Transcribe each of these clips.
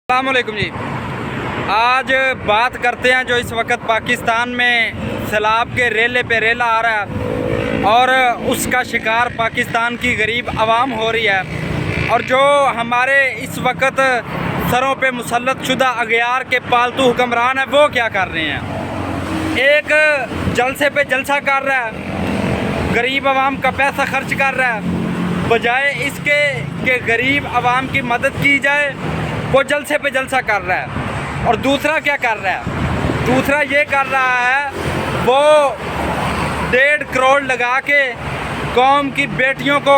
अस्सलाम वालेकुम जी। आज बात करते हैं जो इस वक्त पाकिस्तान में सैलाब के रेले पे रेला आ रहा है और उसका शिकार पाकिस्तान की गरीब आवाम हो रही है। और जो हमारे इस वक्त सरों पे मुसल्लत शुदा अगयार के पालतू हुक्मरान हैं वो क्या कर रहे हैं। एक जलसे पे जलसा कर रहा है, गरीब आवाम का पैसा खर्च कर रहा है, बजाय इसके कि गरीब आवाम की मदद की जाए वो जलसे पे जलसा कर रहा है। और दूसरा क्या कर रहा है, दूसरा ये कर रहा है वो 1.5 करोड़ लगा के कौम की बेटियों को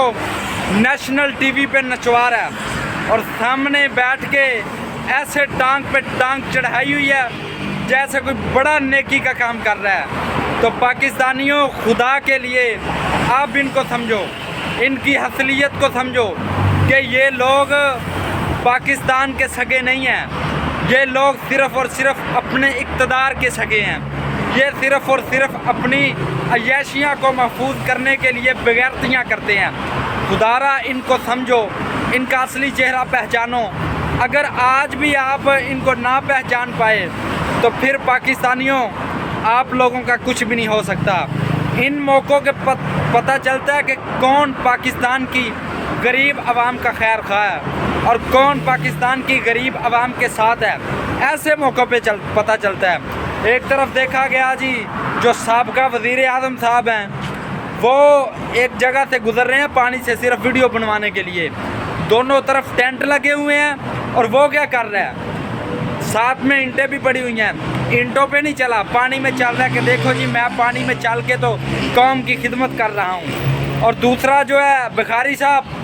नेशनल टीवी पे नचवा रहा है और सामने बैठ के ऐसे टांग पे टांग चढ़ाई हुई है जैसे कोई बड़ा नेकी का काम कर रहा है। तो पाकिस्तानियों, खुदा के लिए आप इनको समझो, इनकी असलियत को समझो कि ये लोग पाकिस्तान के सगे नहीं हैं। ये लोग सिर्फ़ और सिर्फ अपने इक़्तिदार के सगे हैं। ये सिर्फ़ और सिर्फ अपनी अय्याशियाँ को महफूज करने के लिए बेगैरतियाँ करते हैं। खुदारा इनको समझो, इनका असली चेहरा पहचानो। अगर आज भी आप इनको ना पहचान पाए तो फिर पाकिस्तानियों आप लोगों का कुछ भी नहीं हो सकता। इन मौक़ों के पता चलता है कि कौन पाकिस्तान की गरीब आवाम का खैर ख्वाह है और कौन पाकिस्तान की गरीब आवाम के साथ है। ऐसे मौक़ों पे पता चलता है। एक तरफ देखा गया जी, जो साबका वज़ीर आज़म साहब हैं वो एक जगह से गुज़र रहे हैं पानी से सिर्फ वीडियो बनवाने के लिए। दोनों तरफ टेंट लगे हुए हैं और वो क्या कर रहा है, साथ में ईंटें भी पड़ी हुई हैं, ईंटों पे नहीं चला, पानी में चल रहा है कि देखो जी मैं पानी में चल के तो कौम की खिदमत कर रहा हूँ। और दूसरा जो है भिखारी साहब,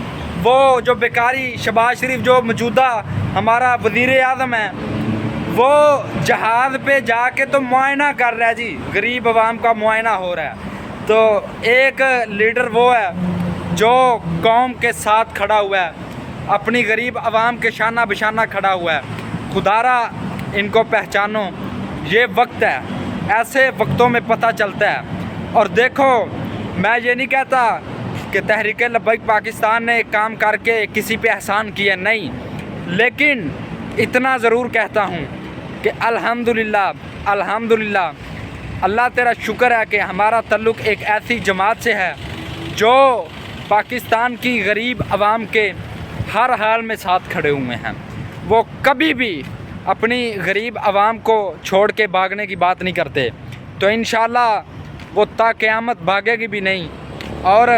वो जो भिखारी शहबाज शरीफ जो मौजूदा हमारा वज़ीर आज़म है, वो जहाज़ पे जाके तो मुआयना कर रहा है जी, गरीब आवाम का मुआयना हो रहा है। तो एक लीडर वो है जो कौम के साथ खड़ा हुआ है, अपनी गरीब आवाम के शाना बिशाना खड़ा हुआ है। खुदारा इनको पहचानो, ये वक्त है, ऐसे वक्तों में पता चलता है। और देखो, मैं ये नहीं कहता कि तहरीक लब्बैक पाकिस्तान ने एक काम करके किसी पे एहसान किया, नहीं, लेकिन इतना ज़रूर कहता हूँ कि अल्हम्दुलिल्लाह, अल्हम्दुलिल्लाह, अल्लाह तेरा शुक्र है कि हमारा ताल्लुक़ एक ऐसी जमात से है जो पाकिस्तान की गरीब आवाम के हर हाल में साथ खड़े हुए हैं। वो कभी भी अपनी गरीब आवाम को छोड़ के भागने की बात नहीं करते। तो इंशाअल्लाह वो ता क़यामत भागेगी भी नहीं। और